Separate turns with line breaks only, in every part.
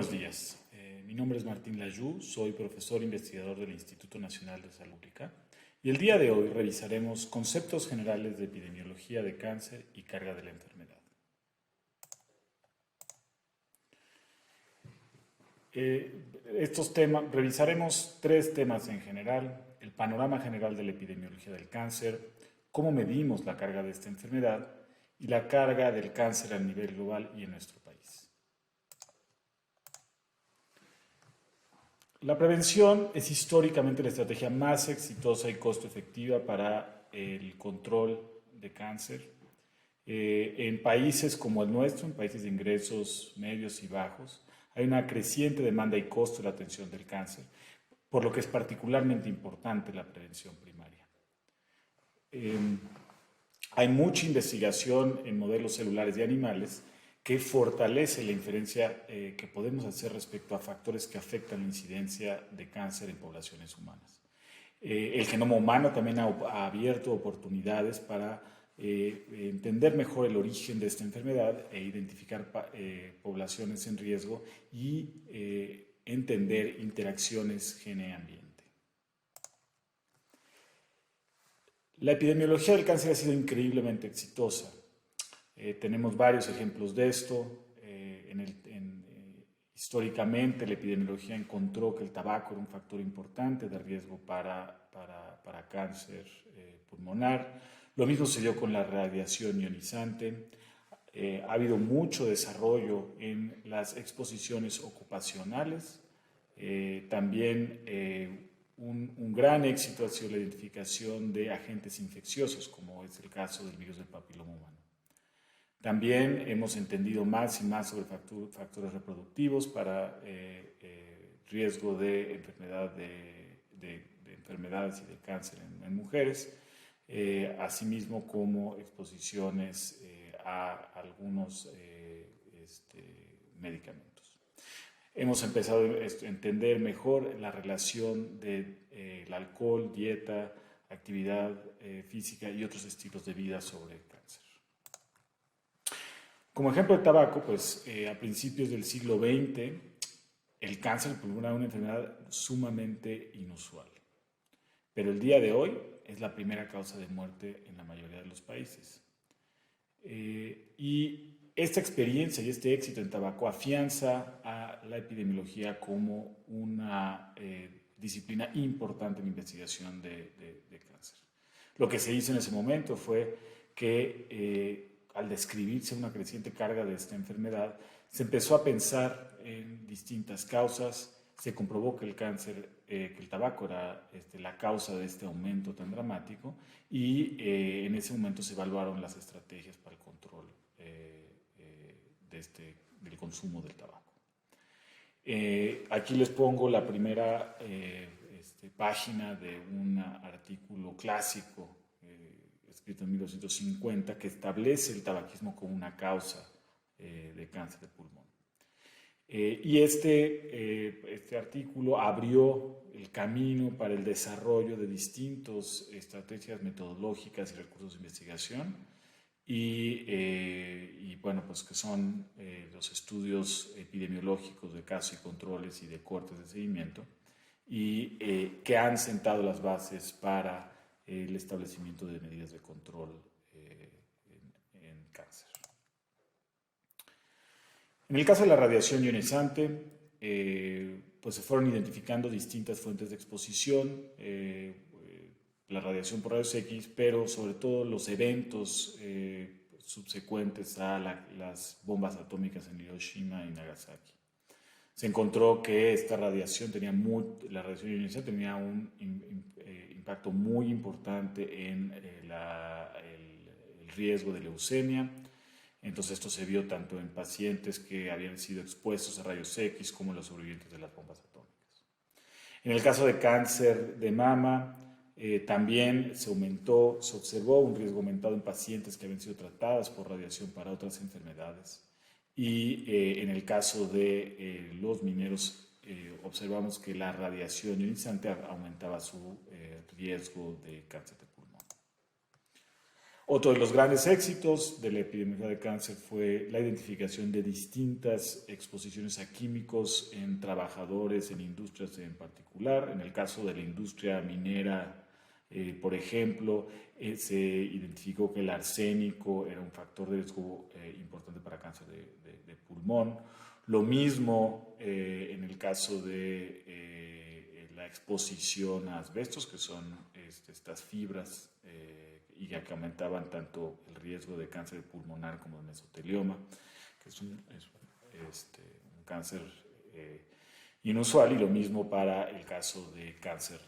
buenos días. Mi nombre es Martín Layú, soy profesor investigador del Instituto Nacional de Salud Pública y el día de hoy revisaremos conceptos generales de epidemiología de cáncer y carga de la enfermedad. Revisaremos tres temas en general: el panorama general de la epidemiología del cáncer, cómo medimos la carga de esta enfermedad y la carga del cáncer a nivel global y en nuestro país. La prevención es históricamente la estrategia más exitosa y costo efectiva para el control de cáncer. En países como el nuestro, en países de ingresos medios y bajos, hay una creciente demanda y costo de la atención del cáncer, por lo que es particularmente importante la prevención primaria. Hay mucha investigación en modelos celulares de animales que fortalece la inferencia que podemos hacer respecto a factores que afectan la incidencia de cáncer en poblaciones humanas. El genoma humano también ha abierto oportunidades para entender mejor el origen de esta enfermedad e identificar poblaciones en riesgo y entender interacciones gene-ambiente. La epidemiología del cáncer ha sido increíblemente exitosa. Tenemos varios ejemplos de esto. Históricamente, la epidemiología encontró que el tabaco era un factor importante de riesgo para cáncer pulmonar. Lo mismo se dio con la radiación ionizante. Ha habido mucho desarrollo en las exposiciones ocupacionales. También un gran éxito ha sido la identificación de agentes infecciosos, como es el caso del virus del papiloma humano. También hemos entendido más y más sobre factores reproductivos para riesgo de enfermedades y de cáncer en mujeres, asimismo como exposiciones a algunos medicamentos. Hemos empezado a entender mejor la relación del alcohol, dieta, actividad física y otros estilos de vida sobre el cáncer. Como ejemplo del tabaco, a principios del siglo XX, el cáncer pulmonar era una enfermedad sumamente inusual. Pero el día de hoy es la primera causa de muerte en la mayoría de los países. Y esta experiencia y este éxito en tabaco afianza a la epidemiología como una disciplina importante en investigación de cáncer. Lo que se hizo en ese momento fue que al describirse una creciente carga de esta enfermedad, se empezó a pensar en distintas causas. Se comprobó que el tabaco era la causa de este aumento tan dramático y en ese momento se evaluaron las estrategias para el control del consumo del tabaco. Aquí les pongo la primera página de un artículo clásico escrito en 1950 que establece el tabaquismo como una causa de cáncer de pulmón. Y este artículo abrió el camino para el desarrollo de distintas estrategias metodológicas y recursos de investigación que son los estudios epidemiológicos de casos y controles y de cortes de seguimiento y que han sentado las bases para el establecimiento de medidas de control en cáncer. En el caso de la radiación ionizante, se fueron identificando distintas fuentes de exposición, la radiación por rayos X, pero sobre todo los eventos subsecuentes a las bombas atómicas en Hiroshima y Nagasaki. Se encontró que la radiación ionizante tenía un impacto muy importante en el riesgo de leucemia. Entonces esto se vio tanto en pacientes que habían sido expuestos a rayos X como en los sobrevivientes de las bombas atómicas. En el caso de cáncer de mama, también se observó un riesgo aumentado en pacientes que habían sido tratadas por radiación para otras enfermedades. Y en el caso de los mineros, observamos que la radiación ionizante aumentaba su riesgo de cáncer de pulmón. Otro de los grandes éxitos de la epidemiología de cáncer fue la identificación de distintas exposiciones a químicos en trabajadores, en industrias en particular. En el caso de la industria minera, por ejemplo, se identificó que el arsénico era un factor de riesgo importante para cáncer de pulmón. Lo mismo en el caso de la exposición a asbestos, que son estas fibras y que aumentaban tanto el riesgo de cáncer pulmonar como de mesotelioma, que es un cáncer inusual, y lo mismo para el caso de cáncer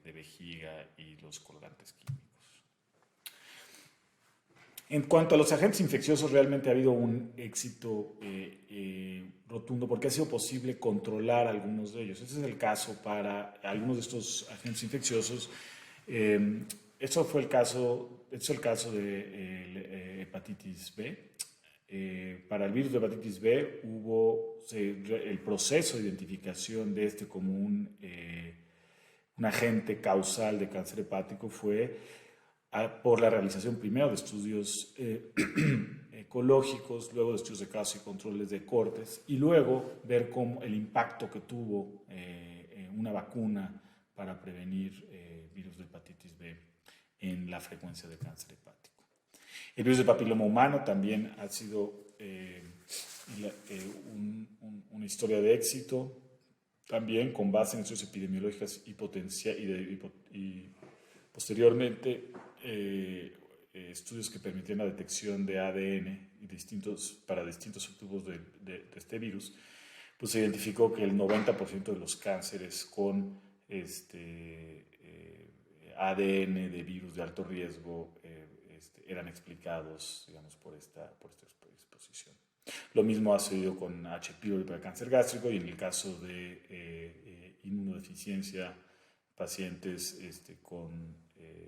de vejiga y los colgantes químicos. En cuanto a los agentes infecciosos, realmente ha habido un éxito rotundo porque ha sido posible controlar algunos de ellos. Ese es el caso para algunos de estos agentes infecciosos. Esto es el caso de hepatitis B. Para el virus de hepatitis B el proceso de identificación de este como un agente causal de cáncer hepático fue por la realización primero de estudios ecológicos, luego de estudios de casos y controles de cortes, y luego ver cómo el impacto que tuvo una vacuna para prevenir virus de hepatitis B en la frecuencia de cáncer hepático. El virus del papiloma humano también ha sido una historia de éxito, también con base en estudios epidemiológicos y posteriormente estudios que permitían la detección de ADN para distintos subtipos de este virus, pues se identificó que el 90% de los cánceres con ADN de virus de alto riesgo eran explicados, digamos, por esta exposición. Lo mismo ha sucedido con H. pylori para cáncer gástrico, y en el caso de inmunodeficiencia, pacientes con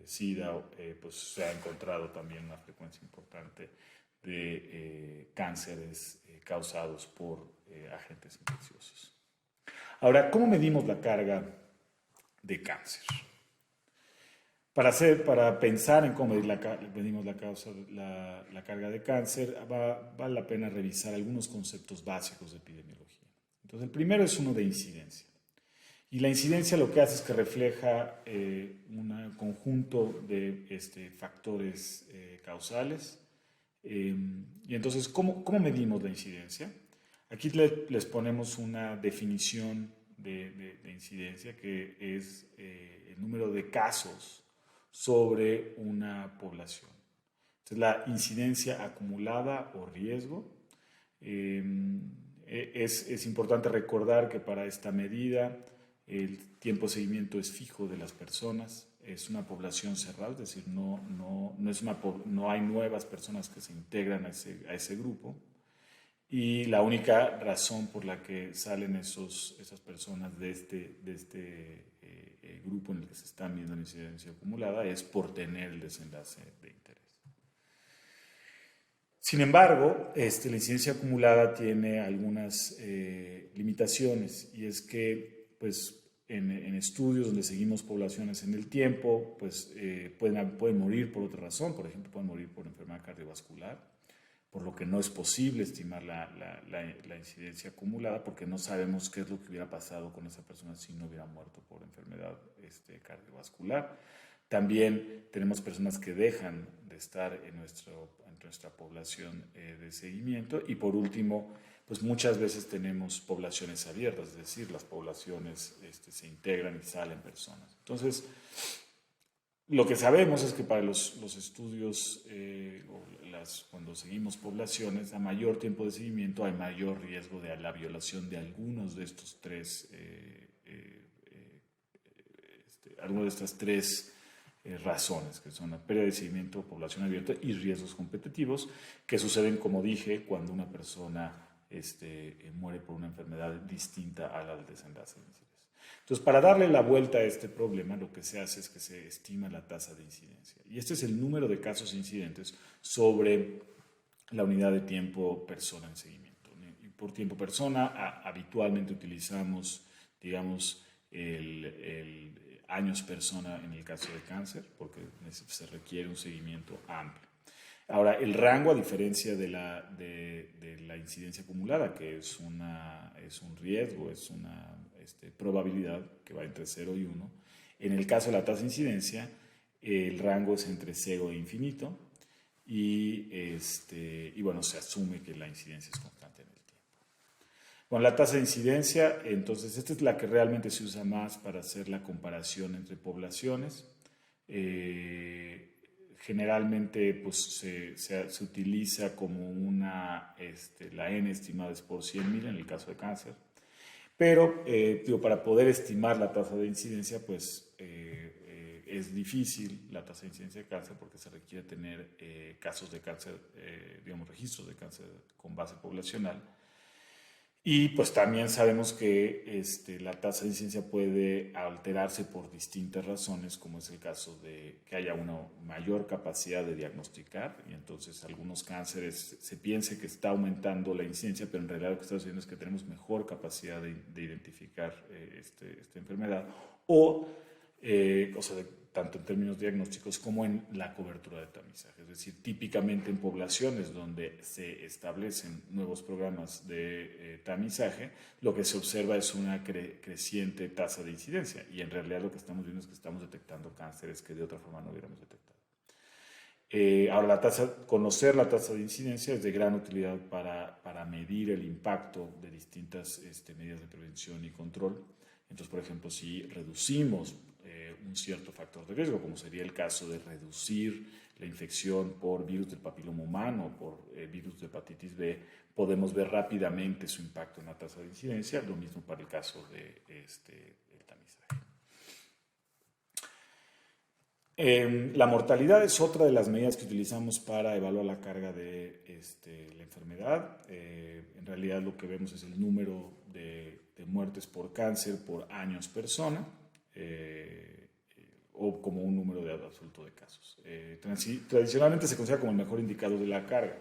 SIDA, pues se ha encontrado también una frecuencia importante de cánceres causados por agentes infecciosos. Ahora, ¿cómo medimos la carga de cáncer? Para pensar en cómo medimos la carga de cáncer, vale la pena revisar algunos conceptos básicos de epidemiología. Entonces, el primero es uno de incidencia. Y la incidencia lo que hace es que refleja un conjunto de factores causales. Y entonces, ¿cómo medimos la incidencia? Aquí les ponemos una definición de incidencia, que es el número de casos sobre una población. Entonces, la incidencia acumulada o riesgo. Es importante recordar que para esta medida el tiempo de seguimiento es fijo de las personas, es una población cerrada, es decir, no hay nuevas personas que se integran a ese grupo, y la única razón por la que salen esas personas de este grupo en el que se está midiendo la incidencia acumulada es por tener el desenlace de interés. Sin embargo, la incidencia acumulada tiene algunas limitaciones, y es que pues, en estudios donde seguimos poblaciones en el tiempo, pues pueden morir por otra razón. Por ejemplo, pueden morir por enfermedad cardiovascular, por lo que no es posible estimar la incidencia acumulada, porque no sabemos qué es lo que hubiera pasado con esa persona si no hubiera muerto por enfermedad cardiovascular. También tenemos personas que dejan de estar en nuestra población de seguimiento. Y por último, pues muchas veces tenemos poblaciones abiertas, es decir, las poblaciones se integran y salen personas. Entonces, lo que sabemos es que para los estudios, cuando seguimos poblaciones, a mayor tiempo de seguimiento hay mayor riesgo de la violación de algunos de estos estas tres razones, que son la pérdida de seguimiento, población abierta y riesgos competitivos, que suceden, como dije, cuando una persona muere por una enfermedad distinta a la del desenlace de interés. Entonces, para darle la vuelta a este problema, lo que se hace es que se estima la tasa de incidencia. Y este es el número de casos incidentes sobre la unidad de tiempo persona en seguimiento. Y por tiempo persona, habitualmente utilizamos, digamos, el años persona en el caso de cáncer, porque se requiere un seguimiento amplio. Ahora, el rango, a diferencia de la incidencia acumulada, que es un riesgo, es una probabilidad que va entre 0 y 1, en el caso de la tasa de incidencia, el rango es entre 0 e infinito y bueno, se asume que la incidencia es constante en el tiempo. Bueno, la tasa de incidencia, entonces, esta es la que realmente se usa más para hacer la comparación entre poblaciones. Generalmente pues, se utiliza como la N estimada es por 100.000 en el caso de cáncer. Pero para poder estimar la tasa de incidencia, pues es difícil la tasa de incidencia de cáncer porque se requiere tener casos de cáncer, digamos, registros de cáncer con base poblacional. Y pues también sabemos que la tasa de incidencia puede alterarse por distintas razones, como es el caso de que haya una mayor capacidad de diagnosticar y entonces algunos cánceres se piense que está aumentando la incidencia, pero en realidad lo que está sucediendo es que tenemos mejor capacidad de identificar esta enfermedad o sea, tanto en términos diagnósticos como en la cobertura de tamizaje. Es decir, típicamente en poblaciones donde se establecen nuevos programas de tamizaje, lo que se observa es una creciente tasa de incidencia y en realidad lo que estamos viendo es que estamos detectando cánceres que de otra forma no hubiéramos detectado. Ahora, conocer la tasa de incidencia es de gran utilidad para medir el impacto de distintas medidas de prevención y control. Entonces, por ejemplo, si reducimos un cierto factor de riesgo, como sería el caso de reducir la infección por virus del papiloma humano o por virus de hepatitis B, podemos ver rápidamente su impacto en la tasa de incidencia, lo mismo para el caso del tamizaje. La mortalidad es otra de las medidas que utilizamos para evaluar la carga de la enfermedad. En realidad lo que vemos es el número de muertes por cáncer por años persona, o como un número de absoluto de casos. Tradicionalmente se considera como el mejor indicador de la carga,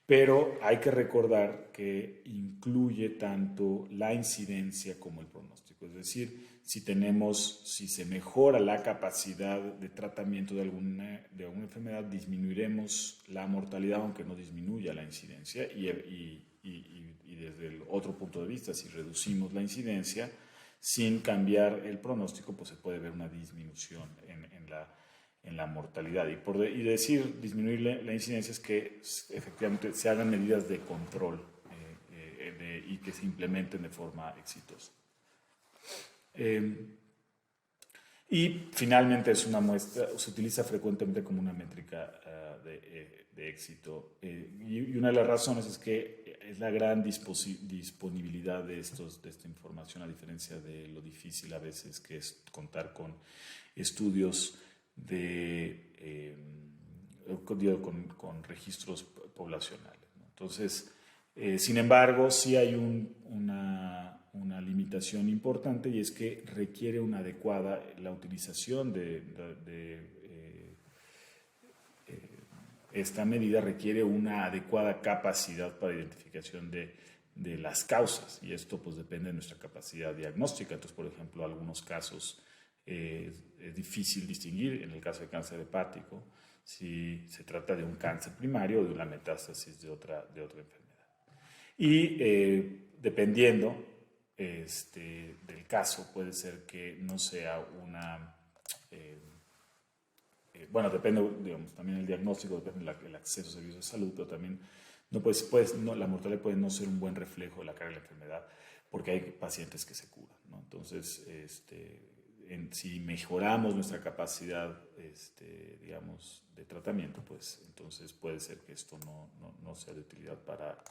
pero hay que recordar que incluye tanto la incidencia como el pronóstico. Es decir, si se mejora la capacidad de tratamiento de alguna enfermedad, disminuiremos la mortalidad, aunque no disminuya la incidencia. Y desde el otro punto de vista, si reducimos la incidencia sin cambiar el pronóstico, pues se puede ver una disminución en la mortalidad. Y decir disminuir la incidencia es que efectivamente se hagan medidas de control y que se implementen de forma exitosa. Y finalmente es una muestra, se utiliza frecuentemente como una métrica de éxito. Y una de las razones es que es la gran disponibilidad de esta información, a diferencia de lo difícil a veces que es contar con estudios con registros poblacionales, ¿no? Entonces, sin embargo, sí hay una limitación importante, y es que requiere la utilización esta medida requiere una adecuada capacidad para identificación de las causas, y esto pues depende de nuestra capacidad diagnóstica. Entonces, por ejemplo, algunos casos es difícil distinguir, en el caso de cáncer hepático, si se trata de un cáncer primario o de una metástasis de otra enfermedad. Y dependiendo del caso, puede ser que no sea bueno, depende, digamos, también el diagnóstico, depende del acceso a servicios de salud, pero también la mortalidad puede no ser un buen reflejo de la carga de la enfermedad, porque hay pacientes que se curan, ¿no? Entonces, si mejoramos nuestra capacidad, digamos, de tratamiento, pues entonces puede ser que esto no sea de utilidad para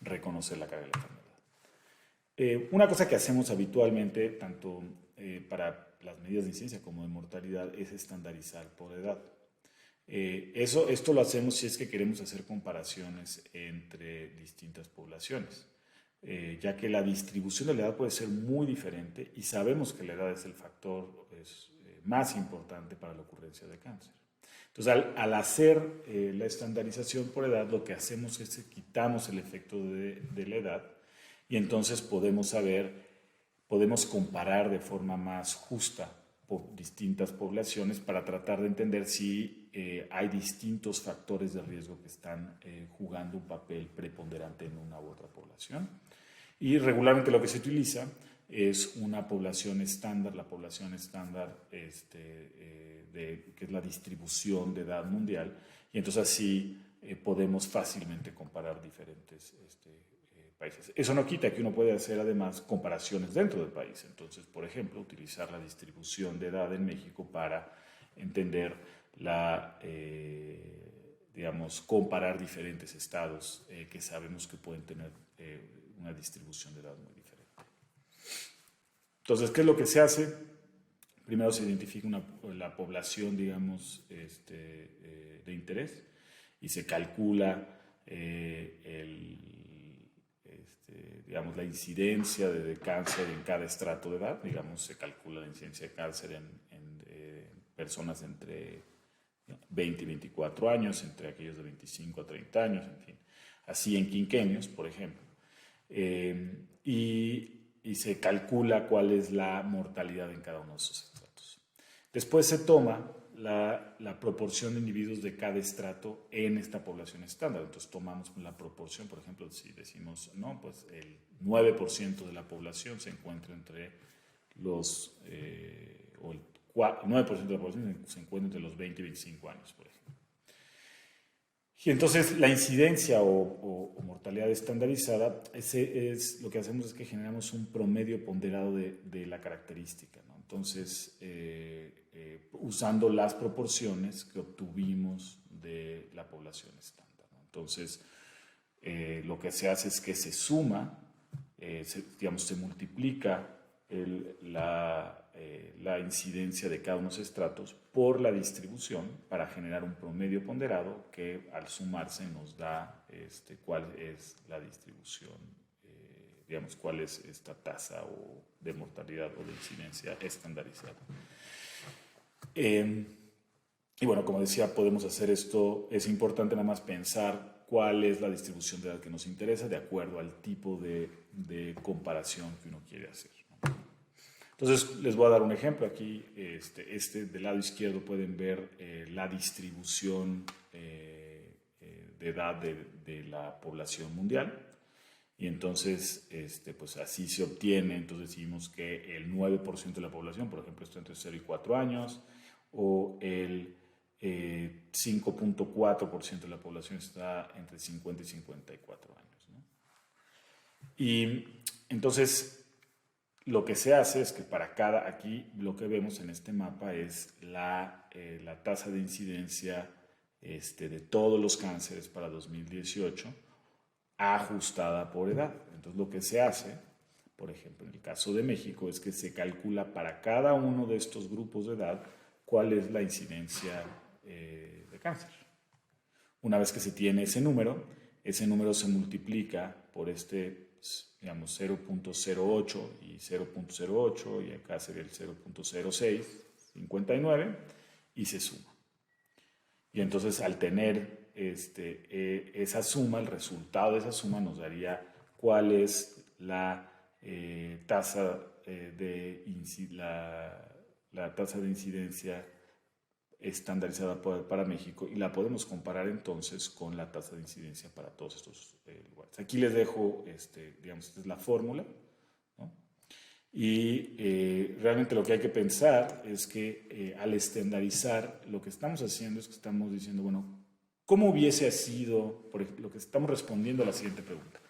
reconocer la carga de la enfermedad. Una cosa que hacemos habitualmente, tanto para las medidas de incidencia como de mortalidad, es estandarizar por edad. Esto lo hacemos si es que queremos hacer comparaciones entre distintas poblaciones, ya que la distribución de la edad puede ser muy diferente y sabemos que la edad es el factor más importante para la ocurrencia de cáncer. Entonces, al hacer la estandarización por edad, lo que hacemos es que quitamos el efecto de la edad, y entonces podemos comparar de forma más justa distintas poblaciones para tratar de entender si hay distintos factores de riesgo que están jugando un papel preponderante en una u otra población. Y regularmente lo que se utiliza es una población estándar, la población estándar que es la distribución de edad mundial, y entonces así podemos fácilmente comparar diferentes países. Eso no quita que uno puede hacer además comparaciones dentro del país. Entonces, por ejemplo, utilizar la distribución de edad en México para entender digamos, comparar diferentes estados que sabemos que pueden tener una distribución de edad muy diferente. Entonces, ¿qué es lo que se hace? Primero se identifica la población, digamos, de interés y se calcula digamos, la incidencia de cáncer en cada estrato de edad. Digamos, se calcula la incidencia de cáncer en personas entre 20 y 24 años, entre aquellos de 25 a 30 años, en fin. Así en quinquenios, por ejemplo. Y se calcula cuál es la mortalidad en cada uno de esos estratos. Después se toma la proporción de individuos de cada estrato en esta población estándar. Entonces tomamos la proporción, por ejemplo, si decimos, no, pues el 9% de la población se encuentra entre los, o el 9% de la población se encuentra entre los 20 y 25 años, por ejemplo. Y entonces la incidencia o mortalidad estandarizada, es lo que hacemos es que generamos un promedio ponderado de la característica, ¿no? Entonces, usando las proporciones que obtuvimos de la población estándar, ¿no? Entonces, lo que se hace es que se suma, se multiplica la incidencia de cada uno de los estratos por la distribución para generar un promedio ponderado que al sumarse nos da cuál es la distribución, digamos, cuál es esta tasa de mortalidad o de incidencia estandarizada. Y bueno, como decía, podemos hacer esto, es importante nada más pensar cuál es la distribución de edad que nos interesa de acuerdo al tipo de comparación que uno quiere hacer. Entonces, les voy a dar un ejemplo. Aquí, del lado izquierdo pueden ver la distribución de edad de la población mundial. Y entonces, pues así se obtiene. Entonces decimos que el 9% de la población, por ejemplo, está entre 0 y 4 años, o el 5.4% de la población está entre 50 y 54 años, ¿no? Y entonces, lo que se hace es que aquí lo que vemos en este mapa es la tasa de incidencia de todos los cánceres para 2018 ajustada por edad. Entonces lo que se hace, por ejemplo, en el caso de México, es que se calcula para cada uno de estos grupos de edad cuál es la incidencia de cáncer. Una vez que se tiene ese número se multiplica por digamos, 0.08 y 0.08, y acá sería el 0.0659, y se suma. Y entonces al tener esa suma, el resultado de esa suma nos daría cuál es la tasa de incidencia estandarizada para México, y la podemos comparar entonces con la tasa de incidencia para todos estos lugares. Aquí les dejo, digamos, esta es la fórmula, ¿no? Y realmente lo que hay que pensar es que al estandarizar, lo que estamos haciendo es que estamos diciendo, bueno, ¿cómo hubiese sido, por ejemplo, lo que estamos respondiendo a la siguiente pregunta?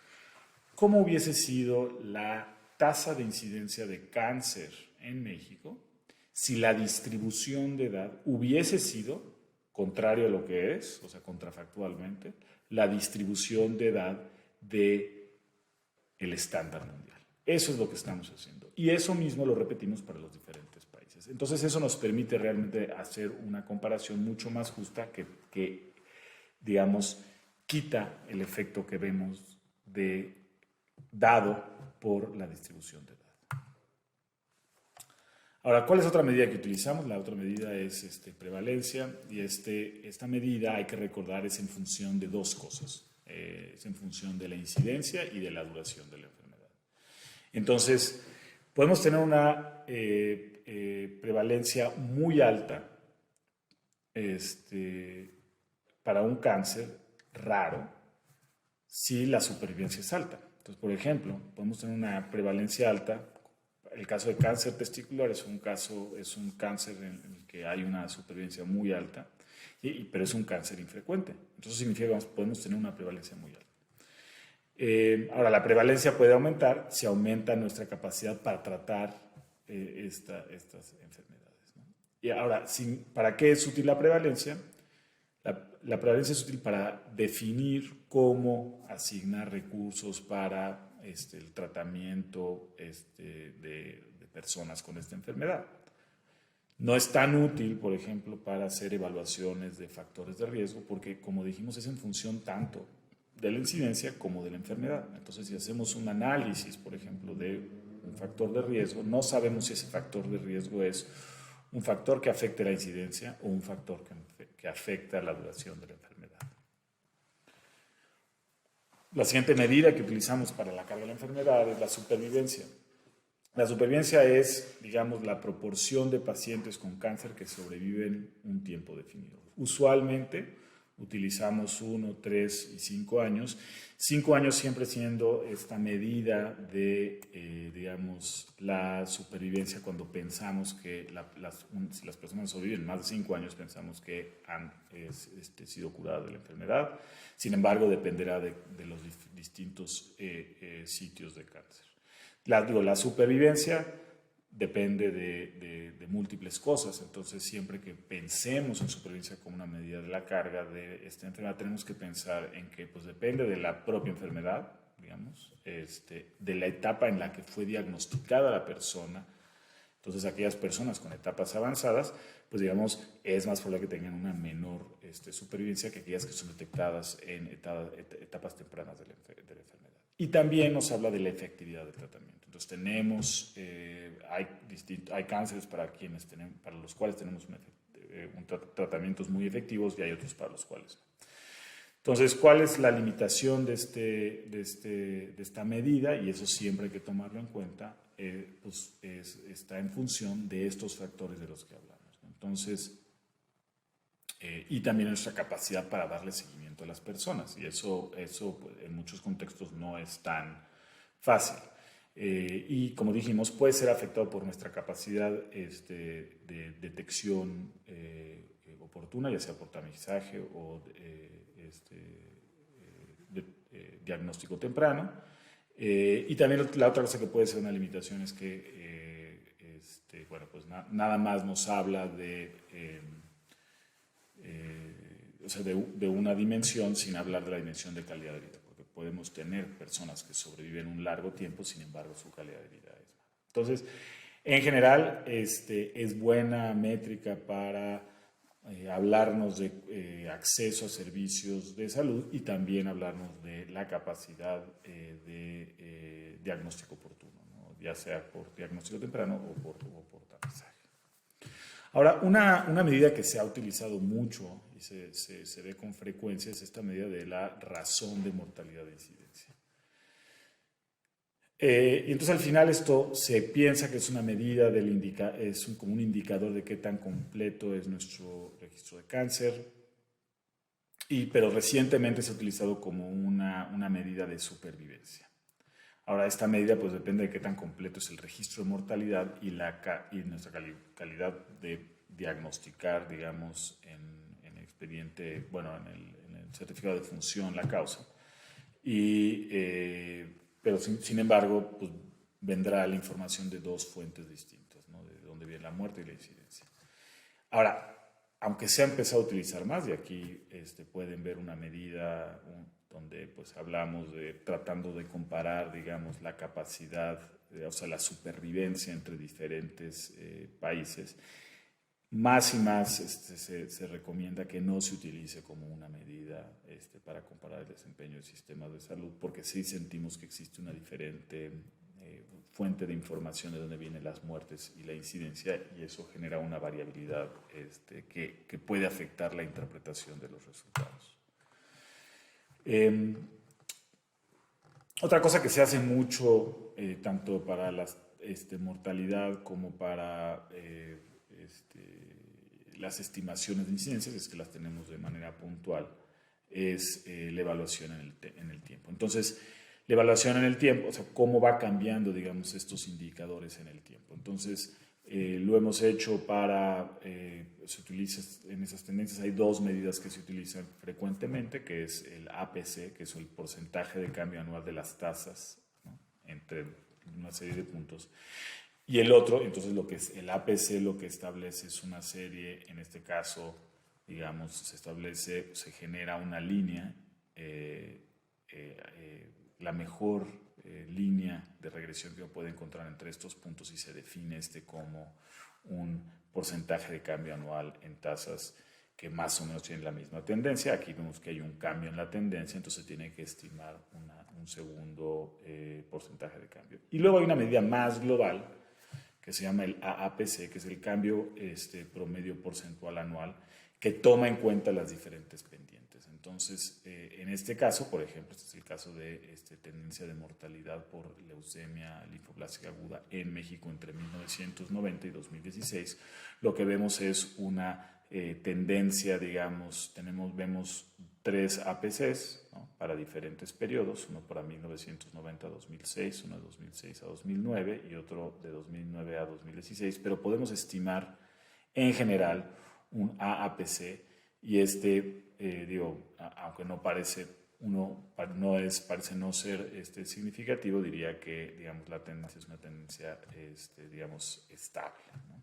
¿Cómo hubiese sido la tasa de incidencia de cáncer en México si la distribución de edad hubiese sido, contrario a lo que es, o sea, contrafactualmente, la distribución de edad del estándar mundial? Eso es lo que estamos haciendo. Y eso mismo lo repetimos para los diferentes países. Entonces, eso nos permite realmente hacer una comparación mucho más justa que digamos, quita el efecto que vemos dado por la distribución de edad. Ahora, ¿cuál es otra medida que utilizamos? La otra medida es prevalencia, y esta medida, hay que recordar, es en función de dos cosas. Es en función de la incidencia y de la duración de la enfermedad. Entonces, podemos tener prevalencia muy alta para un cáncer raro si la supervivencia es alta. Entonces, por ejemplo, podemos tener una prevalencia alta. El caso de cáncer testicular es un cáncer en el que hay una supervivencia muy alta, pero es un cáncer infrecuente. Entonces significa que podemos tener una prevalencia muy alta. Ahora, la prevalencia puede aumentar si aumenta nuestra capacidad para tratar estas enfermedades, ¿no? Y ahora, ¿para qué es útil la prevalencia? La prevalencia es útil para definir cómo asignar recursos para el tratamiento de personas con esta enfermedad. No es tan útil, por ejemplo, para hacer evaluaciones de factores de riesgo, porque, como dijimos, es en función tanto de la incidencia como de la enfermedad. Entonces, si hacemos un análisis, por ejemplo, de un factor de riesgo, no sabemos si ese factor de riesgo es un factor que afecte la incidencia o un factor que afecta la duración de la enfermedad. La siguiente medida que utilizamos para la carga de la enfermedad es la supervivencia. La supervivencia es, digamos, la proporción de pacientes con cáncer que sobreviven un tiempo definido. Usualmente utilizamos 1, 3 y 5 años. 5 años siempre siendo esta medida de, digamos, la supervivencia cuando pensamos que si las personas sobreviven más de 5 años, pensamos que han sido curadas de la enfermedad. Sin embargo, dependerá de los distintos sitios de cáncer. La supervivencia depende de múltiples cosas, entonces siempre que pensemos en supervivencia como una medida de la carga de esta enfermedad, tenemos que pensar en que pues, depende de la propia enfermedad, digamos, de la etapa en la que fue diagnosticada la persona. Entonces, aquellas personas con etapas avanzadas, pues digamos, es más probable que tengan una menor supervivencia que aquellas que son detectadas en etapas tempranas de la enfermedad. Y también nos habla de la efectividad del tratamiento. Entonces, hay cánceres para los cuales tenemos tratamientos muy efectivos y hay otros para los cuales no. Entonces, ¿cuál es la limitación de esta medida? Y eso siempre hay que tomarlo en cuenta, pues está en función de estos factores de los que hablamos, ¿no? Entonces, y también nuestra capacidad para darle seguimiento a las personas. Y eso pues, en muchos contextos no es tan fácil. Y como dijimos, puede ser afectado por nuestra capacidad de detección oportuna, ya sea por tamizaje o diagnóstico temprano. Y también la otra cosa que puede ser una limitación es que bueno, pues nada más nos habla o sea, de una dimensión sin hablar de la dimensión de calidad de vida, porque podemos tener personas que sobreviven un largo tiempo, sin embargo su calidad de vida es mala. Entonces, en general, es buena métrica para hablarnos de acceso a servicios de salud y también hablarnos de la capacidad de diagnóstico oportuno, ¿no? Ya sea por diagnóstico temprano o por tamizaje. Ahora, una medida que se ha utilizado mucho y se ve con frecuencia es esta medida de la razón de mortalidad de incidencia. Y entonces al final esto se piensa que es una medida como un indicador de qué tan completo es nuestro registro de cáncer, pero recientemente se ha utilizado como una medida de supervivencia. Ahora, esta medida pues depende de qué tan completo es el registro de mortalidad y nuestra calidad de diagnosticar, digamos, en el expediente, bueno, en el certificado de función, la causa. Pero sin embargo, pues vendrá la información de dos fuentes distintas, ¿no? De dónde viene la muerte y la incidencia. Ahora, aunque se ha empezado a utilizar más, y aquí pueden ver una medida donde pues hablamos tratando de comparar, digamos, la capacidad, o sea, la supervivencia entre diferentes países, más y más se recomienda que no se utilice como una medida para comparar el desempeño del sistema de salud, porque sí sentimos que existe una diferente fuente de información de dónde vienen las muertes y la incidencia, y eso genera una variabilidad que puede afectar la interpretación de los resultados. Otra cosa que se hace mucho, tanto para mortalidad como para las estimaciones de incidencias, es que las tenemos de manera puntual, es la evaluación en el tiempo. Entonces, la evaluación en el tiempo, o sea, cómo va cambiando, digamos, estos indicadores en el tiempo. Entonces, lo hemos hecho para, se utiliza en esas tendencias, hay dos medidas que se utilizan frecuentemente, que es el APC, que es el porcentaje de cambio anual de las tasas, ¿no?, entre una serie de puntos. Y el otro, entonces lo que es el APC, lo que establece es una serie, en este caso, digamos, se genera una línea, la mejor línea de regresión que uno puede encontrar entre estos puntos, y se define como un porcentaje de cambio anual en tasas que más o menos tienen la misma tendencia. Aquí vemos que hay un cambio en la tendencia, entonces tiene que estimar un segundo porcentaje de cambio. Y luego hay una medida más global que se llama el AAPC, que es el cambio promedio porcentual anual, que toma en cuenta las diferentes pendientes. Entonces, en este caso, por ejemplo, este es el caso de tendencia de mortalidad por leucemia linfoblástica aguda en México entre 1990 y 2016. Lo que vemos es una tendencia, digamos, vemos 3 APCs, ¿no?, para diferentes periodos, uno para 1990 a 2006, uno de 2006 a 2009 y otro de 2009 a 2016, pero podemos estimar en general un AAPC, y aunque parece no ser significativo, diría que, digamos, la tendencia es una tendencia, digamos, estable, ¿no?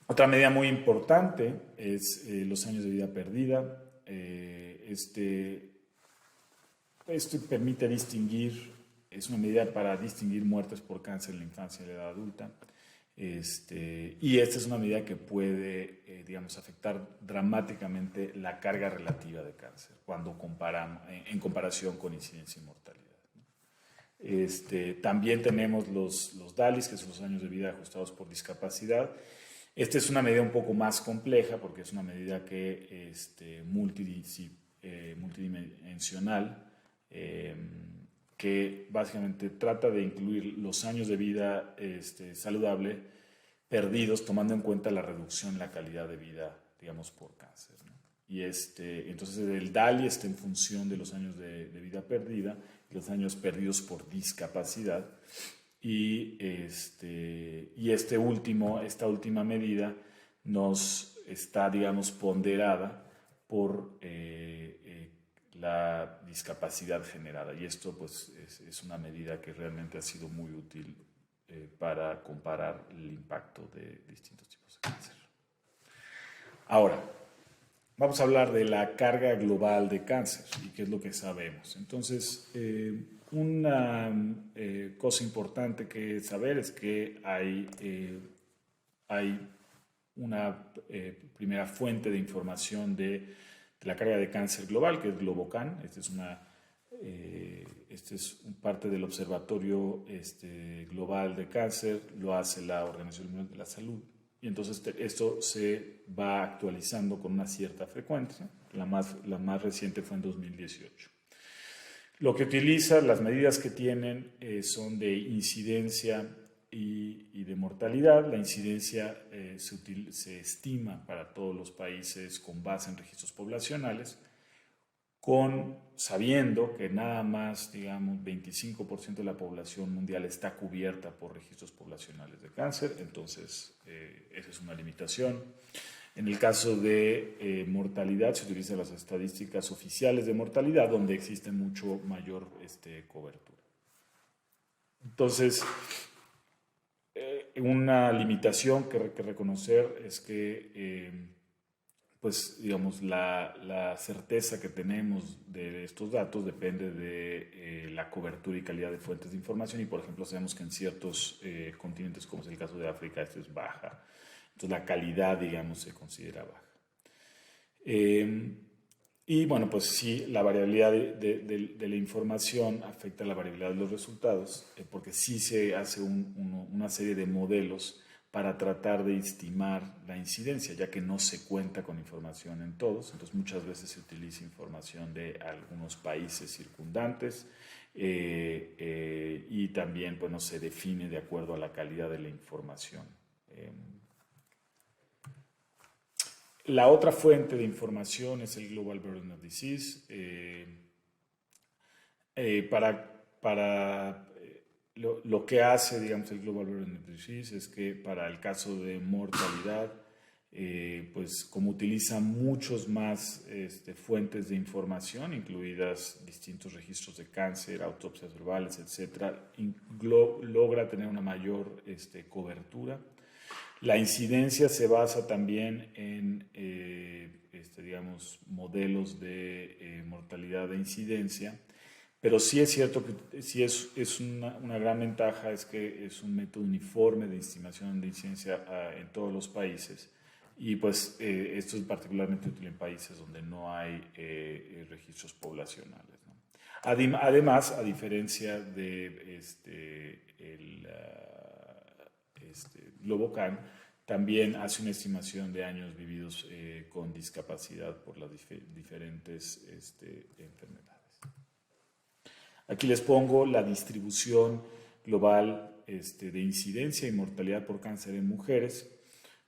Otra medida muy importante es los años de vida perdida. Esto permite distinguir, es una medida para distinguir muertes por cáncer en la infancia y la edad adulta. Y esta es una medida que puede, digamos, afectar dramáticamente la carga relativa de cáncer cuando en comparación con incidencia y mortalidad, ¿no? También tenemos los DALYs, que son los años de vida ajustados por discapacidad. Esta es una medida un poco más compleja porque es una medida que multidimensional, que básicamente trata de incluir los años de vida saludable perdidos, tomando en cuenta la reducción en la calidad de vida, digamos, por cáncer, ¿no? Y entonces el DALY está en función de los años de vida perdida, los años perdidos por discapacidad. Y esta última medida nos está, digamos, ponderada por la discapacidad generada. Y esto, pues, es una medida que realmente ha sido muy útil para comparar el impacto de distintos tipos de cáncer. Ahora, vamos a hablar de la carga global de cáncer y qué es lo que sabemos. Entonces, una cosa importante que saber es que hay una primera fuente de información de la carga de cáncer global, que es Globocan. Este es parte del Observatorio Global de Cáncer, lo hace la Organización Mundial de la Salud. Y entonces esto se va actualizando con una cierta frecuencia. La más reciente fue en 2018. Lo que utiliza, las medidas que tienen son de incidencia y de mortalidad. La incidencia se estima para todos los países con base en registros poblacionales, sabiendo que nada más, digamos, 25% de la población mundial está cubierta por registros poblacionales de cáncer. Entonces, esa es una limitación. En el caso de mortalidad, se utilizan las estadísticas oficiales de mortalidad, donde existe mucho mayor cobertura. Entonces, una limitación que reconocer es que, pues, digamos, la certeza que tenemos de estos datos depende de la cobertura y calidad de fuentes de información. Y, por ejemplo, sabemos que en ciertos continentes, como es el caso de África, esto es baja. Entonces, la calidad, digamos, se considera baja. Y bueno, pues sí, la variabilidad de la información afecta la variabilidad de los resultados, porque sí se hace una serie de modelos para tratar de estimar la incidencia, ya que no se cuenta con información en todos. Entonces, muchas veces se utiliza información de algunos países circundantes, y también, bueno, se define de acuerdo a la calidad de la información. La otra fuente de información es el Global Burden of Disease. Lo que hace, digamos, el Global Burden of Disease es que para el caso de mortalidad, pues como utiliza muchos más fuentes de información, incluidas distintos registros de cáncer, autopsias verbales, etcétera, logra tener una mayor cobertura. La incidencia se basa también en, digamos, modelos de mortalidad de incidencia, pero sí es cierto que sí es una gran ventaja, es que es un método uniforme de estimación de incidencia en todos los países. Y pues esto es particularmente útil en países donde no hay registros poblacionales, ¿no? Además, a diferencia de Globocan, también hace una estimación de años vividos con discapacidad por las diferentes enfermedades. Aquí les pongo la distribución global de incidencia y mortalidad por cáncer en mujeres.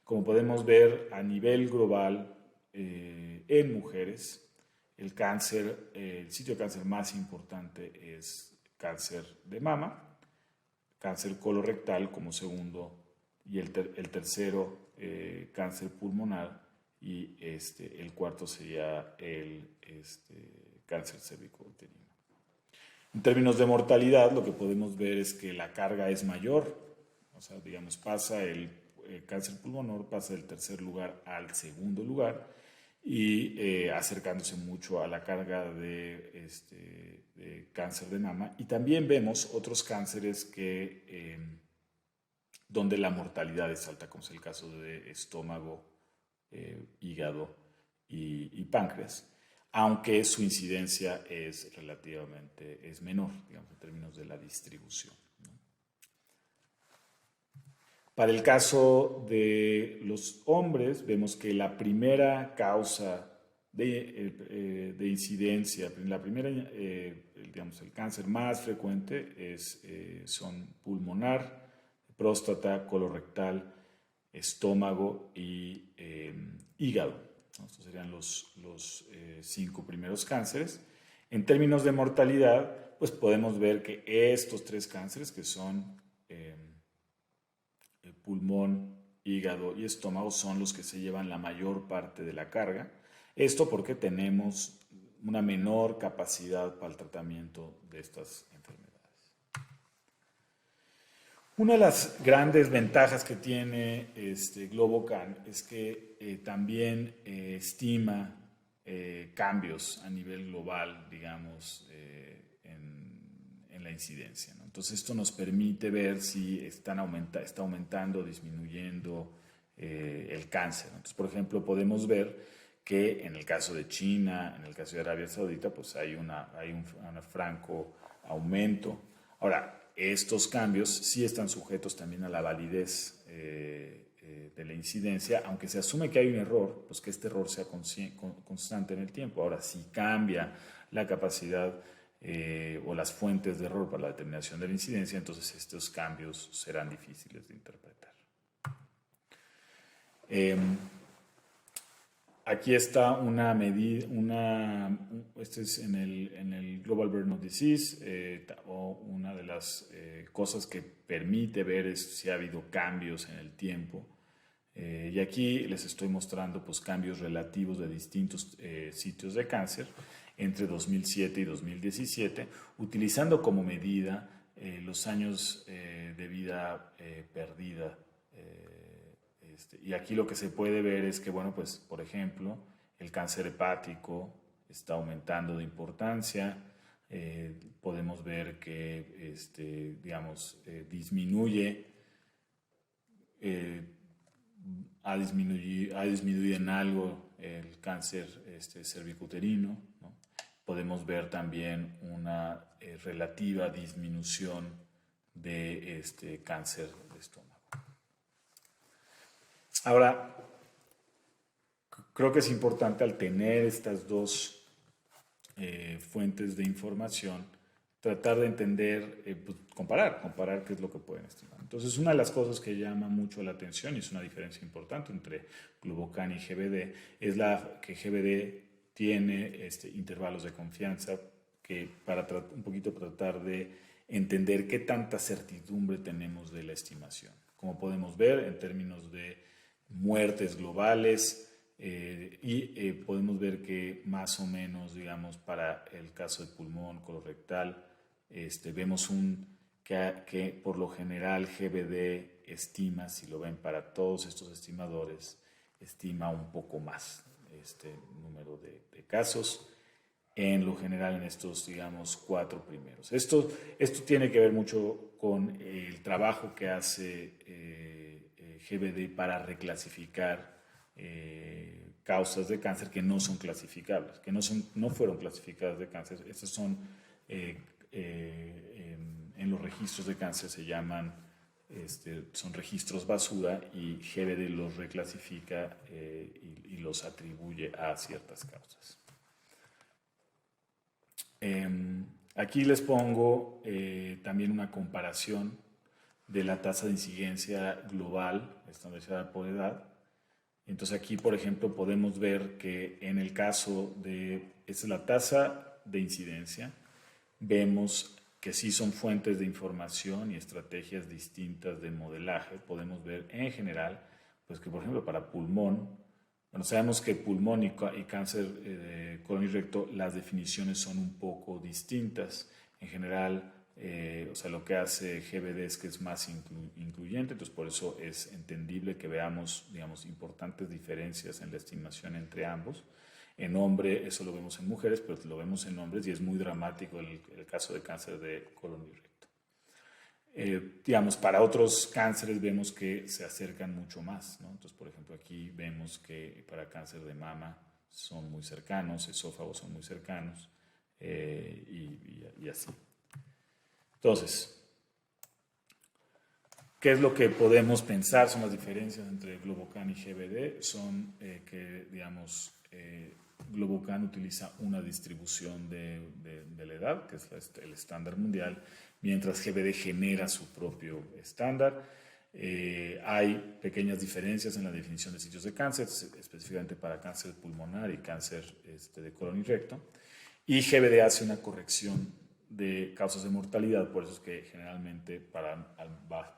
Como podemos ver, a nivel global, en mujeres, el sitio de cáncer más importante es cáncer de mama, cáncer colorectal como segundo, y el tercero, cáncer pulmonar, y el cuarto sería el cáncer cervicouterino. En términos de mortalidad, lo que podemos ver es que la carga es mayor, o sea, digamos, pasa el cáncer pulmonar, pasa del tercer lugar al segundo lugar, y acercándose mucho a la carga de cáncer de mama. Y también vemos otros cánceres donde la mortalidad es alta, como es el caso de estómago, hígado y páncreas, aunque su incidencia es relativamente menor, digamos, en términos de la distribución, ¿no? Para el caso de los hombres, vemos que la primera causa de incidencia, digamos, el cáncer más frecuente son pulmonar, próstata, colorectal, estómago y hígado, ¿no? Estos serían los 5 primeros cánceres. En términos de mortalidad, pues podemos ver que estos 3 cánceres, que son pulmón, hígado y estómago, son los que se llevan la mayor parte de la carga. Esto porque tenemos una menor capacidad para el tratamiento de estas enfermedades. Una de las grandes ventajas que tiene Globocan es que también estima cambios a nivel global, digamos, en la incidencia, ¿no? Entonces esto nos permite ver si está aumentando o disminuyendo el cáncer. Entonces, por ejemplo, podemos ver que en el caso de China, en el caso de Arabia Saudita, pues hay un franco aumento. Ahora, estos cambios sí están sujetos también a la validez de la incidencia, aunque se asume que hay un error, pues que este error sea constante en el tiempo. Ahora, si cambia la capacidad o las fuentes de error para la determinación de la incidencia, entonces estos cambios serán difíciles de interpretar. Aquí está una medida, este es en el Global Burden of Disease, o una de las cosas que permite ver es si ha habido cambios en el tiempo. Y aquí les estoy mostrando pues, cambios relativos de distintos sitios de cáncer entre 2007 y 2017, utilizando como medida los años de vida perdida. Y aquí lo que se puede ver es que, bueno, pues, por ejemplo, el cáncer hepático está aumentando de importancia. Podemos ver que, digamos, ha disminuido en algo el cáncer cervicuterino, ¿no? Podemos ver también una relativa disminución de cáncer de estómago. Ahora, creo que es importante al tener estas dos fuentes de información tratar de entender, pues, comparar qué es lo que pueden estimar. Entonces, una de las cosas que llama mucho la atención, y es una diferencia importante entre Globocan y GBD, es la que GBD tiene intervalos de confianza que para un poquito tratar de entender qué tanta certidumbre tenemos de la estimación. Como podemos ver, en términos de muertes globales, podemos ver que más o menos, digamos, para el caso de pulmón, colorectal, vemos que por lo general GBD estima, si lo ven para todos estos estimadores, estima un poco más este número de casos, en lo general en estos, digamos, 4 primeros. Esto tiene que ver mucho con el trabajo que hace GBD para reclasificar causas de cáncer que no son clasificables, que no fueron clasificadas de cáncer. Estas son, en los registros de cáncer se llaman, son registros basura, y GBD los reclasifica y los atribuye a ciertas causas. Aquí les pongo también una comparación de la tasa de incidencia global estandarizada por edad. Entonces aquí, por ejemplo, podemos ver que en el caso esta es la tasa de incidencia, vemos que sí son fuentes de información y estrategias distintas de modelaje. Podemos ver en general, pues que por ejemplo para pulmón, bueno, sabemos que pulmón y cáncer de colon y recto, las definiciones son un poco distintas. En general, o sea, lo que hace GBD es que es más incluyente, entonces por eso es entendible que veamos, digamos, importantes diferencias en la estimación entre ambos. En hombre, eso lo vemos en mujeres, pero lo vemos en hombres y es muy dramático el caso de cáncer de colon y recto. Digamos, para otros cánceres vemos que se acercan mucho más, ¿no? Entonces, por ejemplo, aquí vemos que para cáncer de mama son muy cercanos, esófagos son muy cercanos, y así. Entonces, ¿qué es lo que podemos pensar? Son las diferencias entre Globocan y GBD. Son que, digamos, Globocan utiliza una distribución de la edad, que es el estándar mundial, mientras GBD genera su propio estándar. Hay pequeñas diferencias en la definición de sitios de cáncer, específicamente para cáncer pulmonar y cáncer de colon y recto. Y GBD hace una corrección de causas de mortalidad, por eso es que generalmente para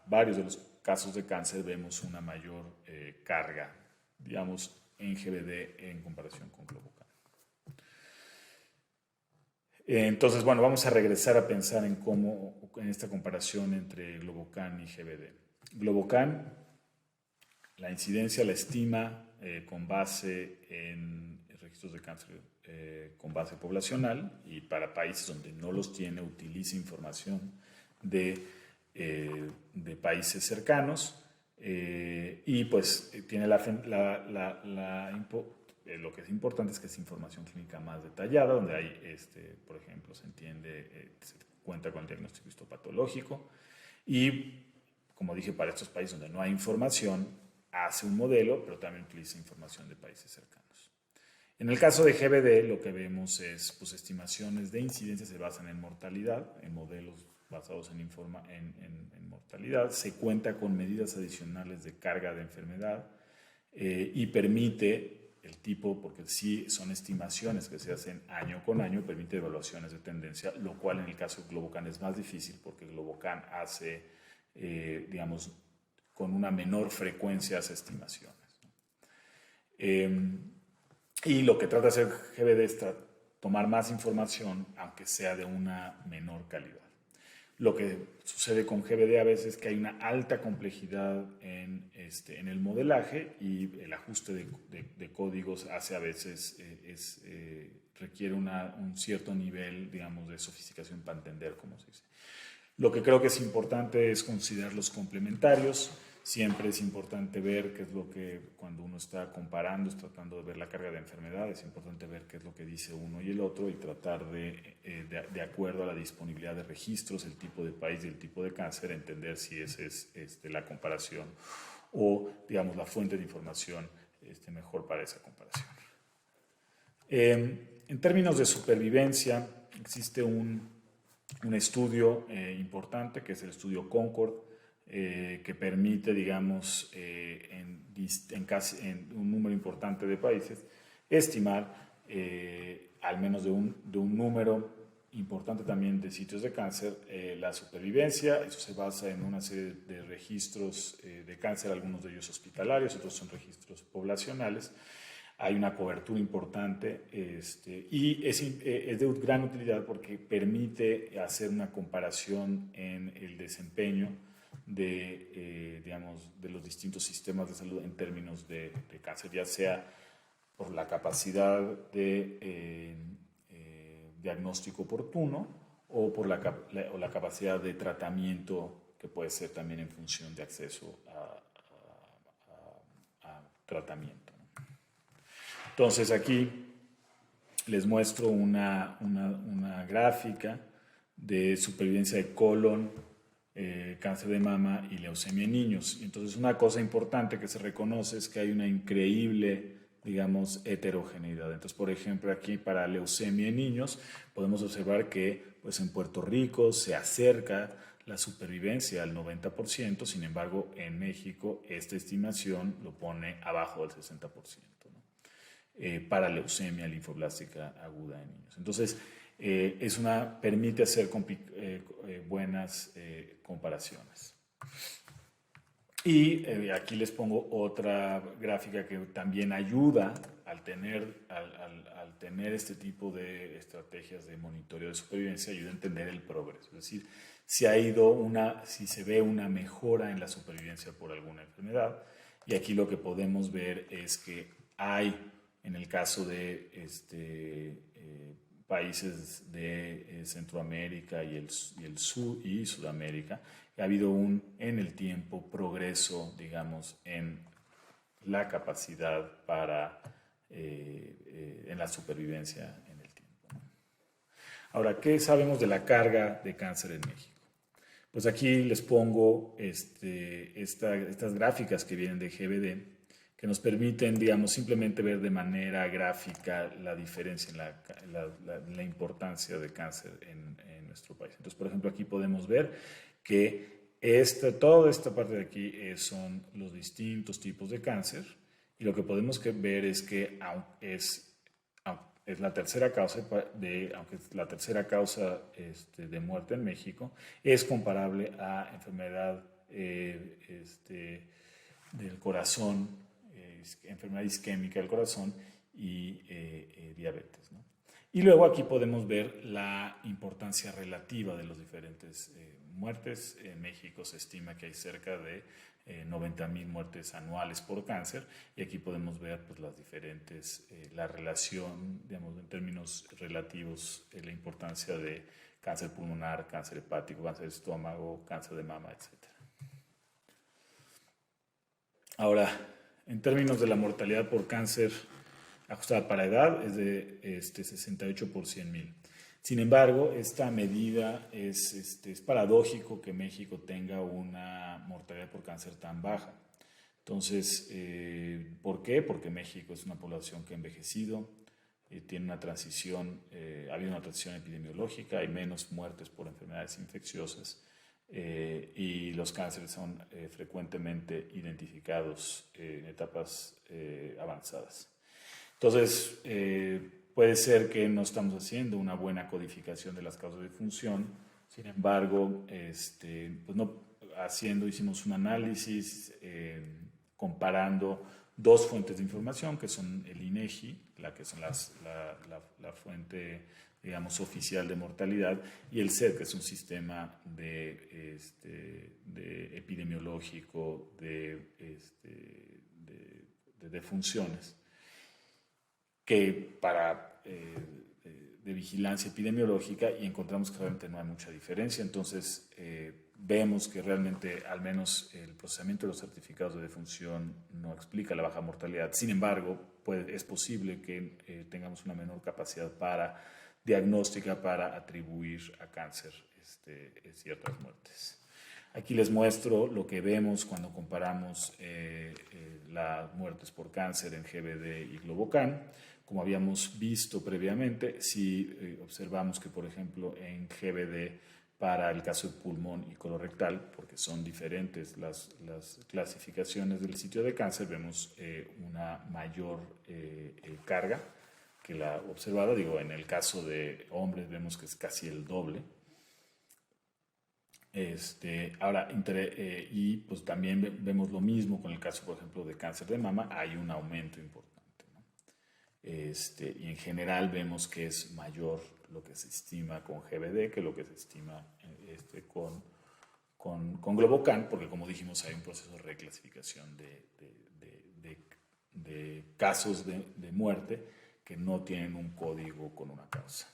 varios de los casos de cáncer vemos una mayor carga, digamos, en GBD en comparación con Globocan. Entonces, bueno, vamos a regresar a pensar en esta comparación entre Globocan y GBD. Globocan, la incidencia la estima con base en registros de cáncer con base poblacional, y para países donde no los tiene utiliza información de países cercanos, y pues tiene lo que es importante es que es información clínica más detallada, donde hay, por ejemplo, se cuenta con el diagnóstico histopatológico, y como dije, para estos países donde no hay información, hace un modelo, pero también utiliza información de países cercanos. En el caso de GBD, lo que vemos es, pues, estimaciones de incidencia se basan en mortalidad, en modelos basados en mortalidad. Se cuenta con medidas adicionales de carga de enfermedad, y permite el tipo, porque sí son estimaciones que se hacen año con año, permite evaluaciones de tendencia, lo cual en el caso de Globocan es más difícil porque Globocan hace, digamos, con una menor frecuencia hace estimaciones, ¿no? Y lo que trata de hacer GBD es tomar más información, aunque sea de una menor calidad. Lo que sucede con GBD a veces es que hay una alta complejidad en el modelaje, y el ajuste de códigos hace a veces, requiere un cierto nivel, digamos, de sofisticación para entender cómo se dice. Lo que creo que es importante es considerar los complementarios. Siempre es importante ver qué es lo que, cuando uno está comparando, tratando de ver la carga de enfermedad, es importante ver qué es lo que dice uno y el otro, y tratar de acuerdo a la disponibilidad de registros, el tipo de país y el tipo de cáncer, entender si esa es la comparación o, digamos, la fuente de información mejor para esa comparación. En términos de supervivencia, existe un un estudio importante, que es el estudio Concord, que permite, digamos, en un número importante de países, estimar al menos de un número importante también de sitios de cáncer, la supervivencia. Eso se basa en una serie de registros de cáncer, algunos de ellos hospitalarios, otros son registros poblacionales. Hay una cobertura importante y es de gran utilidad porque permite hacer una comparación en el desempeño digamos, de los distintos sistemas de salud en términos de cáncer, ya sea por la capacidad de diagnóstico oportuno o por la capacidad de tratamiento, que puede ser también en función de acceso a tratamiento. Entonces aquí les muestro una gráfica de supervivencia de colon, cáncer de mama y leucemia en niños. Entonces una cosa importante que se reconoce es que hay una increíble, digamos, heterogeneidad. Entonces, por ejemplo, aquí para leucemia en niños podemos observar que pues, en Puerto Rico se acerca la supervivencia al 90%, sin embargo, en México esta estimación lo pone abajo del 60%. Para leucemia linfoblástica aguda en niños. Entonces, permite hacer buenas comparaciones. Y aquí les pongo otra gráfica que también ayuda al tener este tipo de estrategias de monitoreo de supervivencia, ayuda a entender el progreso. Es decir, si se ve una mejora en la supervivencia por alguna enfermedad. Y aquí lo que podemos ver es que hay, en el caso de países de Centroamérica y Sudamérica, ha habido en el tiempo progreso, digamos, en la capacidad en la supervivencia en el tiempo. Ahora, ¿qué sabemos de la carga de cáncer en México? Pues aquí les pongo estas gráficas que vienen de GBD, que nos permiten, digamos, simplemente ver de manera gráfica la diferencia en la importancia de cáncer en nuestro país. Entonces, por ejemplo, aquí podemos ver que toda esta parte de aquí son los distintos tipos de cáncer, y lo que podemos ver es que es la tercera causa aunque es la tercera causa de muerte en México, es comparable a enfermedad del corazón, enfermedad isquémica del corazón y diabetes, ¿no? Y luego aquí podemos ver la importancia relativa de las diferentes muertes. En México se estima que hay cerca de 90,000 muertes anuales por cáncer, y aquí podemos ver pues, la relación, digamos, en términos relativos, la importancia de cáncer pulmonar, cáncer hepático, cáncer de estómago, cáncer de mama, etc. Ahora, en términos de la mortalidad por cáncer ajustada para edad, es de 68 por 100,000. Sin embargo, esta medida es paradójico que México tenga una mortalidad por cáncer tan baja. Entonces, ¿por qué? Porque México es una población que ha envejecido, tiene una transición, ha habido una transición epidemiológica, hay menos muertes por enfermedades infecciosas, y los cánceres son frecuentemente identificados en etapas avanzadas. Entonces, puede ser que no estamos haciendo una buena codificación de las causas de función. Sin embargo, hicimos un análisis comparando dos fuentes de información, que son el INEGI, que son la fuente, digamos, oficial de mortalidad, y el SED, que es un sistema epidemiológico de funciones, que de vigilancia epidemiológica, y encontramos que realmente no hay mucha diferencia. Entonces, vemos que realmente, al menos el procesamiento de los certificados de defunción no explica la baja mortalidad. Sin embargo, es posible que tengamos una menor capacidad diagnóstica para atribuir a cáncer ciertas muertes. Aquí les muestro lo que vemos cuando comparamos las muertes por cáncer en GBD y Globocan. Como habíamos visto previamente, si observamos que, por ejemplo, en GBD, para el caso de pulmón y colorectal, porque son diferentes las clasificaciones del sitio de cáncer, vemos una mayor carga que la observada. Digo, en el caso de hombres vemos que es casi el doble. Ahora, y pues también vemos lo mismo con el caso, por ejemplo, de cáncer de mama, hay un aumento importante, ¿no? Y en general vemos que es mayor lo que se estima con GBD que lo que se estima con Globocan, porque como dijimos hay un proceso de reclasificación de casos de muerte que no tienen un código con una causa.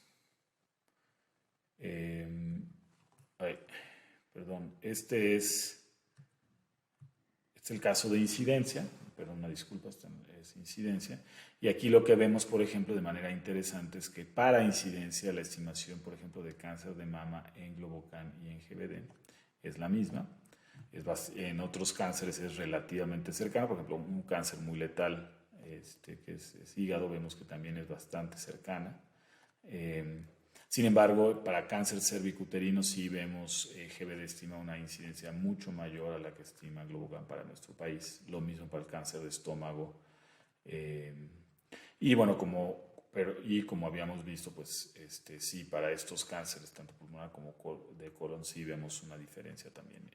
Perdón, este es el caso de incidencia, perdón, una disculpa, esta es incidencia. Y aquí lo que vemos, por ejemplo, de manera interesante es que para incidencia la estimación, por ejemplo, de cáncer de mama en Globocan y en GBD es la misma. En otros cánceres es relativamente cercana, por ejemplo, un cáncer muy letal, que es hígado, vemos que también es bastante cercana. Sin embargo, para cáncer cervicuterino sí vemos GBD estima una incidencia mucho mayor a la que estima Globocan para nuestro país. Lo mismo para el cáncer de estómago. Y bueno, como habíamos visto, pues sí, para estos cánceres, tanto pulmonar como de colon, sí vemos una diferencia también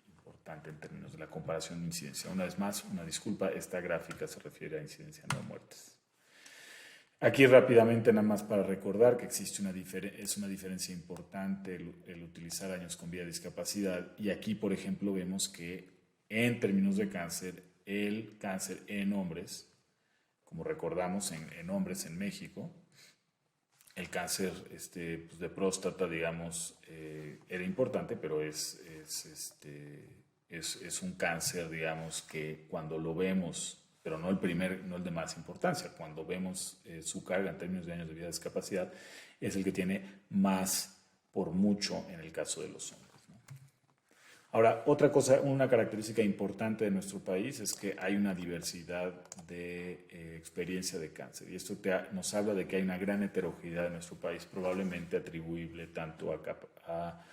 importante en términos de la comparación de incidencia. Una vez más, una disculpa, esta gráfica se refiere a incidencia, no a muertes. Aquí rápidamente nada más para recordar que existe es una diferencia importante el utilizar años con vía de discapacidad, y aquí por ejemplo vemos que en términos de cáncer, el cáncer en hombres, como recordamos en hombres en México, el cáncer pues de próstata, digamos, era importante, pero es un cáncer, digamos, que cuando lo vemos, pero no el de más importancia, cuando vemos su carga en términos de años de vida de discapacidad, es el que tiene más por mucho en el caso de los hombres, ¿no? Ahora, otra cosa, una característica importante de nuestro país es que hay una diversidad de experiencia de cáncer, y esto nos habla de que hay una gran heterogeneidad en nuestro país, probablemente atribuible tanto a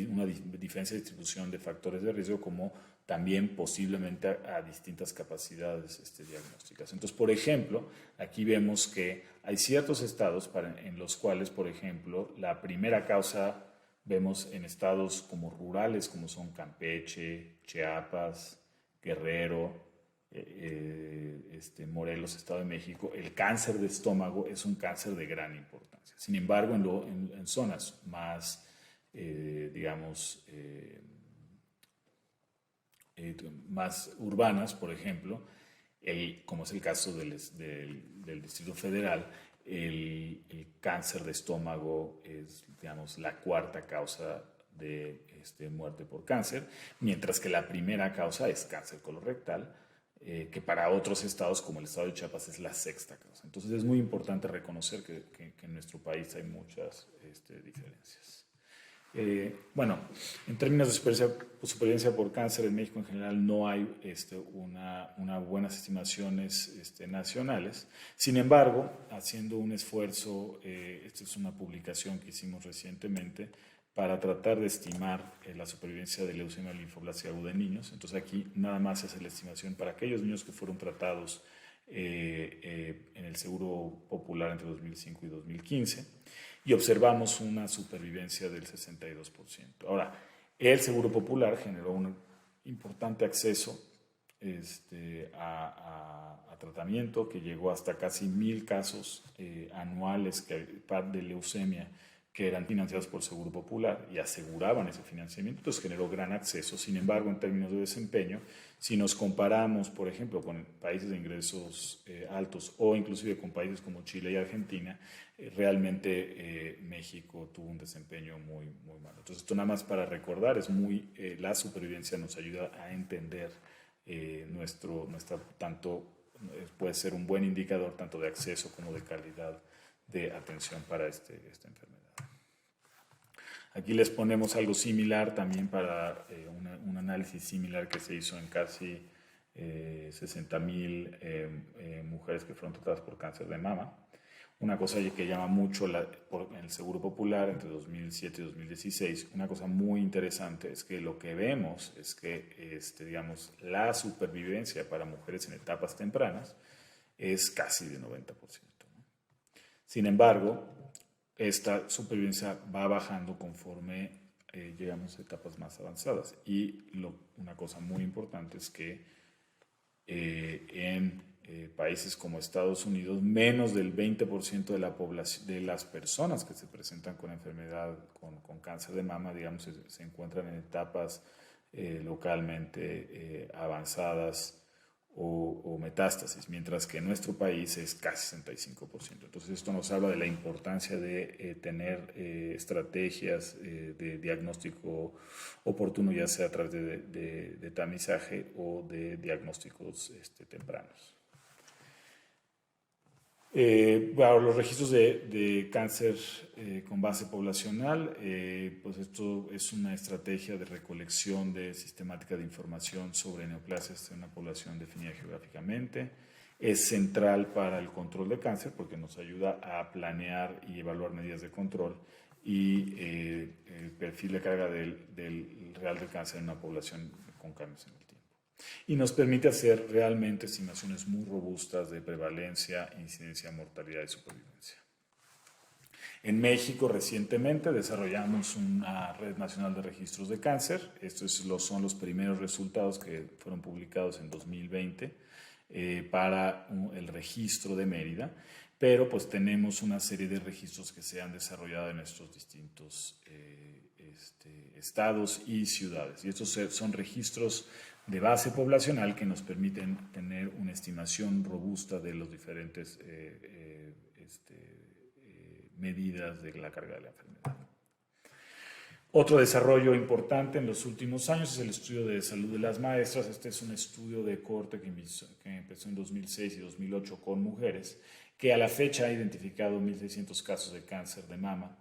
una diferencia de distribución de factores de riesgo como también posiblemente a distintas capacidades diagnósticas. Entonces, por ejemplo, aquí vemos que hay ciertos estados en los cuales, por ejemplo, la primera causa vemos en estados como rurales, como son Campeche, Chiapas, Guerrero, Morelos, Estado de México, el cáncer de estómago es un cáncer de gran importancia. Sin embargo, en zonas más, digamos, más urbanas, por ejemplo, como es el caso del Distrito Federal, el cáncer de estómago es, digamos, la cuarta causa de muerte por cáncer, mientras que la primera causa es cáncer colorectal, que para otros estados, como el estado de Chiapas, es la sexta causa. Entonces es muy importante reconocer que en nuestro país hay muchas diferencias. Bueno, en términos de supervivencia por cáncer en México en general no hay una buenas estimaciones nacionales. Sin embargo, haciendo un esfuerzo, esta es una publicación que hicimos recientemente para tratar de estimar la supervivencia de leucemia linfoblastia aguda en niños. Entonces aquí nada más es la estimación para aquellos niños que fueron tratados en el Seguro Popular entre 2005 y 2015. Y observamos una supervivencia del 62%. Ahora, el Seguro Popular generó un importante acceso a tratamiento que llegó hasta casi 1,000 casos anuales de leucemia que eran financiados por Seguro Popular y aseguraban ese financiamiento, entonces generó gran acceso. Sin embargo, en términos de desempeño, si nos comparamos, por ejemplo, con países de ingresos altos o inclusive con países como Chile y Argentina, realmente México tuvo un desempeño muy, muy malo. Entonces, esto nada más para recordar, la supervivencia nos ayuda a entender puede ser un buen indicador tanto de acceso como de calidad de atención para esta enfermedad. Aquí les ponemos algo similar también para un análisis similar que se hizo en casi 60,000 mujeres que fueron tratadas por cáncer de mama. Una cosa que llama mucho en el Seguro Popular entre 2007 y 2016, una cosa muy interesante es que lo que vemos es que digamos, la supervivencia para mujeres en etapas tempranas es casi de 90%, ¿no? Sin embargo, esta supervivencia va bajando conforme llegamos a etapas más avanzadas. Y una cosa muy importante es que en países como Estados Unidos, menos del 20% de la población, de las personas que se presentan con enfermedad, con cáncer de mama, digamos, se encuentran en etapas localmente avanzadas o metástasis, mientras que en nuestro país es casi 65%. Entonces esto nos habla de la importancia de tener estrategias de diagnóstico oportuno, ya sea a través de tamizaje o de diagnósticos tempranos. Bueno, los registros de cáncer con base poblacional, pues esto es una estrategia de recolección de sistemática de información sobre neoplasias en una población definida geográficamente. Es central para el control de cáncer porque nos ayuda a planear y evaluar medidas de control y el perfil de carga del real del cáncer en una población con cambios en el tiempo. Y nos permite hacer realmente estimaciones muy robustas de prevalencia, incidencia, mortalidad y supervivencia. En México recientemente desarrollamos una red nacional de registros de cáncer. Estos son los primeros resultados que fueron publicados en 2020 para el registro de Mérida, pero pues tenemos una serie de registros que se han desarrollado en nuestros distintos estados y ciudades. Y estos son registros de base poblacional que nos permiten tener una estimación robusta de los diferentes medidas de la carga de la enfermedad. Otro desarrollo importante en los últimos años es el estudio de salud de las maestras. Este es un estudio de cohorte que empezó en 2006 y 2008 con mujeres, que a la fecha ha identificado 1.600 casos de cáncer de mama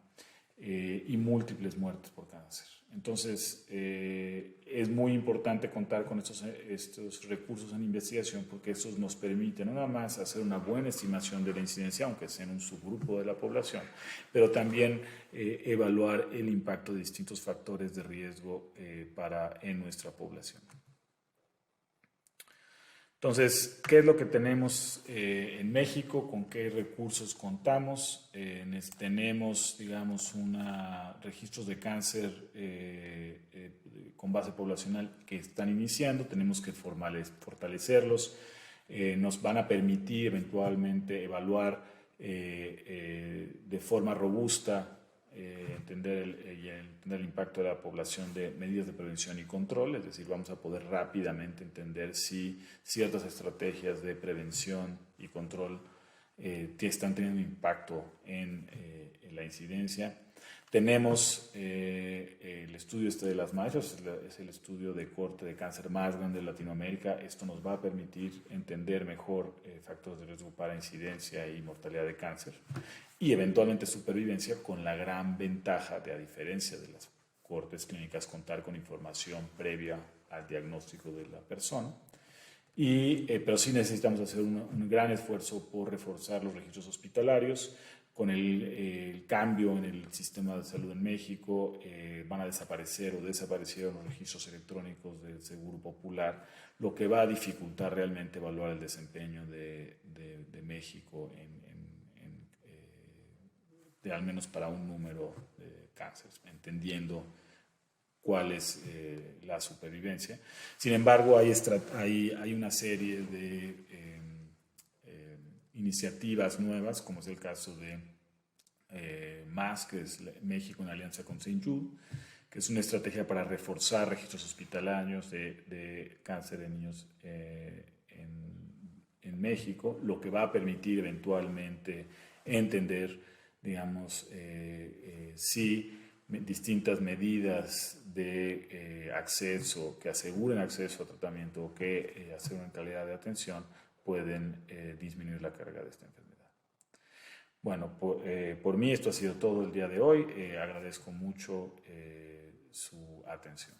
y múltiples muertes por cáncer. Entonces, es muy importante contar con estos recursos en investigación porque estos nos permiten no nada más hacer una buena estimación de la incidencia, aunque sea en un subgrupo de la población, pero también evaluar el impacto de distintos factores de riesgo en nuestra población. Entonces, ¿qué es lo que tenemos en México? ¿Con qué recursos contamos? Tenemos, digamos, registros de cáncer con base poblacional que están iniciando, tenemos que fortalecerlos, nos van a permitir eventualmente evaluar de forma robusta entender el impacto de la población de medidas de prevención y control, es decir, vamos a poder rápidamente entender si ciertas estrategias de prevención y control están teniendo impacto en la incidencia. Tenemos el estudio de las maestras, es el estudio de cohorte de cáncer más grande de Latinoamérica. Esto nos va a permitir entender mejor factores de riesgo para incidencia y mortalidad de cáncer y eventualmente supervivencia, con la gran ventaja de, a diferencia de las cohortes clínicas, contar con información previa al diagnóstico de la persona. Pero sí necesitamos hacer un gran esfuerzo por reforzar los registros hospitalarios. Con el cambio en el sistema de salud en México, van a desaparecer o desaparecieron los registros electrónicos del Seguro Popular, lo que va a dificultar realmente evaluar el desempeño de México al menos para un número de cánceres, entendiendo cuál es la supervivencia. Sin embargo, hay una serie de iniciativas nuevas, como es el caso de MAS, que es México en alianza con St. Jude, que es una estrategia para reforzar registros hospitalarios de cáncer en niños en México, lo que va a permitir eventualmente entender, digamos, si distintas medidas de acceso, que aseguren acceso a tratamiento o que aseguren calidad de atención, pueden disminuir la carga de esta enfermedad. Bueno, por mí esto ha sido todo el día de hoy. Agradezco mucho su atención.